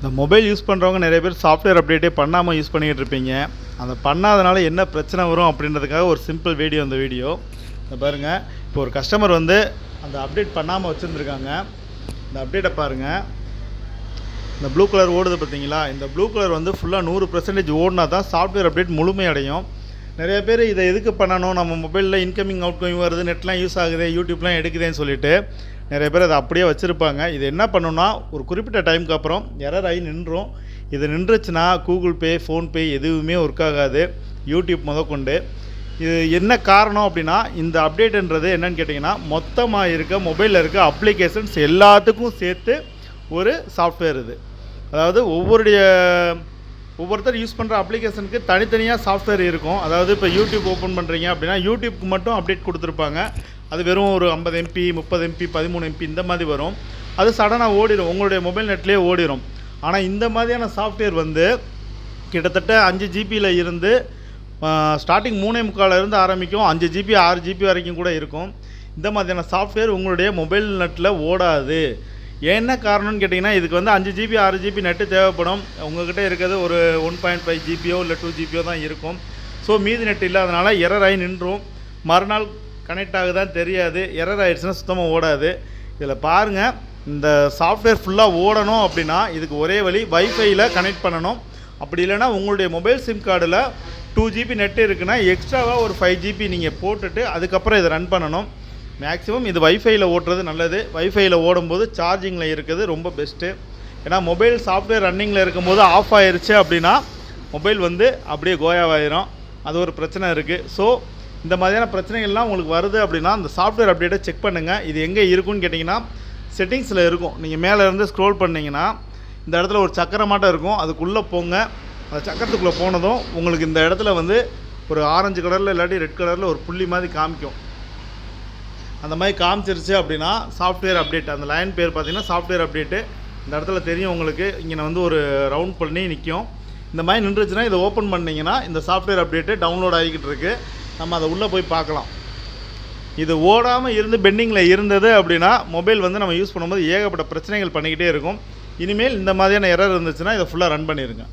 இந்த mobile use பண்ணுறவங்க நிறைய பேர் சாஃப்ட்வேர் அப்டேட்டே பண்ணாமல் யூஸ் பண்ணிக்கிட்டு இருப்பீங்க. அந்த பண்ணாதனால என்ன பிரச்சனை வரும் அப்படின்றதுக்காக ஒரு சிம்பிள் வீடியோ. இந்த வீடியோ இந்த பாருங்கள். இப்போ ஒரு கஸ்டமர் வந்து அந்த அப்டேட் பண்ணாமல் வச்சுருந்துருக்காங்க. இந்த அப்டேட்டை பாருங்கள். இந்த ப்ளூ கலர் ஓடுது பார்த்தீங்களா? இந்த ப்ளூ கலர் வந்து ஃபுல்லாக 100% ஓடினா தான் சாஃப்ட்வேர் அப்டேட் முழுமையடையும். நிறைய பேர் இதை எதுக்கு பண்ணணும், நம்ம மொபைலில் இன்கமிங் அவுட்கோயிங் வருது, நெட்லாம் யூஸ் ஆகுது, யூடியூப்லாம் எடுக்குதுன்னு சொல்லிட்டு நிறைய பேர் அதை அப்படியே வச்சுருப்பாங்க. இது என்ன பண்ணணும்னா, ஒரு குறிப்பிட்ட டைமுக்கு அப்புறம் எரர் ஆகி நின்றும். இது நின்றுச்சுன்னா கூகுள் பே, ஃபோன்பே எதுவுமே ஒர்க் ஆகாது, யூடியூப் முதற்கொண்டு. இது என்ன காரணம் அப்படின்னா, இந்த அப்டேட்டுன்றது என்னன்னு கேட்டிங்கன்னா, மொத்தமாக இருக்க மொபைலில் இருக்க அப்ளிகேஷன்ஸ் எல்லாத்துக்கும் சேர்த்து ஒரு சாஃப்ட்வேர் இது. அதாவது ஒவ்வொருத்தர் யூஸ் பண்ணுற அப்ளிகேஷனுக்கு தனித்தனியாக சாஃப்ட்வேர் இருக்கும். அதாவது இப்போ யூடியூப் ஓப்பன் பண்ணுறீங்க அப்படின்னா யூடியூப்க்கு மட்டும் அப்டேட் கொடுத்துருப்பாங்க. அது வெறும் ஒரு 50 MB 30 MB 13 MB இந்த மாதிரி வரும். அது சடனாக ஓடிடும், உங்களுடைய மொபைல் நெட்லேயே ஓடிடும். ஆனால் இந்த மாதிரியான சாஃப்ட்வேர் வந்து கிட்டத்தட்ட 5 ஜிபியில் இருந்து ஸ்டார்டிங் 3.25 இருந்து ஆரம்பிக்கும், 5 ஜிபி 6 ஜிபி வரைக்கும் கூட இருக்கும். இந்த மாதிரியான சாஃப்ட்வேர் உங்களுடைய மொபைல் நெட்டில் ஓடாது. என்ன காரணம்னு கேட்டிங்கன்னா, இதுக்கு வந்து 5 ஜிபி 6 ஜிபி நெட்டு தேவைப்படும். உங்கள்கிட்ட இருக்கிறது ஒரு 1.5 ஜிபியோ இல்லை 2 ஜிபியோ தான் இருக்கும். ஸோ மீதி நெட் இல்லாதனால எரர் ஆகி நின்றும். மறுநாள் கனெக்ட் ஆகுதான் தெரியாது. எரர் ஆகிடுச்சுன்னா சுத்தமாக ஓடாது. இதில் பாருங்கள், இந்த சாஃப்ட்வேர் ஃபுல்லாக ஓடணும் அப்படின்னா இதுக்கு ஒரே வழி, வைஃபையில் கனெக்ட் பண்ணணும். அப்படி இல்லைனா உங்களுடைய மொபைல் சிம் கார்டில் 2 ஜிபி நெட்டு இருக்குன்னா எக்ஸ்ட்ராவாக ஒரு 5 ஜிபி நீங்கள் போட்டுட்டு அதுக்கப்புறம் இதை ரன் பண்ணணும். மேக்ஸிமம் இது வைஃபையில் ஓட்டுறது நல்லது. வைஃபையில் ஓடும்போது சார்ஜிங்கில் இருக்குது ரொம்ப பெஸ்ட்டு. ஏன்னா மொபைல் சாஃப்ட்வேர் ரன்னிங்கில் இருக்கும்போது ஆஃப் ஆயிடுச்சு அப்படின்னா மொபைல் வந்து அப்படியே கோயாவாயிரும். அது ஒரு பிரச்சனை இருக்குது. ஸோ இந்த மாதிரியான பிரச்சனைகள்லாம் உங்களுக்கு வருது அப்படின்னா அந்த சாஃப்ட்வேர் அப்டேட்டை செக் பண்ணுங்கள். இது எங்கே இருக்குன்னு கேட்டிங்கன்னா, செட்டிங்ஸில் இருக்கும். நீங்கள் மேலே இருந்து ஸ்க்ரோல் பண்ணிங்கன்னா இந்த இடத்துல ஒரு சக்கரமாட்டம் இருக்கும். அதுக்குள்ளே போங்க. அந்த சக்கரத்துக்குள்ளே போனதும் உங்களுக்கு இந்த இடத்துல வந்து ஒரு ஆரஞ்சு கலரில் இல்லாட்டி ரெட் கலரில் ஒரு புள்ளி மாதிரி காமிக்கும். அந்த மாதிரி காமிச்சிருச்சு அப்படின்னா சாஃப்ட்வேர் அப்டேட். அந்த லைன் பேர் பார்த்தீங்கன்னா சாஃப்ட்வேர் அப்டேட்டு. இந்த இடத்துல தெரியும் உங்களுக்கு. இங்கே வந்து ஒரு ரவுண்ட் பண்ணி நிற்கும். இந்த மாதிரி நின்றுச்சுன்னா இதை ஓப்பன் பண்ணிங்கன்னா இந்த சாஃப்ட்வேர் அப்டேட்டு டவுன்லோட் ஆகிக்கிட்டு இருக்குது. நம்ம அதை உள்ளே போய் பார்க்கலாம். இது ஓடாமல் இருந்து பெண்டிங்கில் இருந்தது அப்படின்னா மொபைல் வந்து நம்ம யூஸ் பண்ணும்போது ஏகப்பட்ட பிரச்சனைகள் பண்ணிக்கிட்டே இருக்கும். இனிமேல் இந்த மாதிரியான எரர் இருந்துச்சுன்னா இதை ஃபுல்லாக ரன் பண்ணிடுங்க.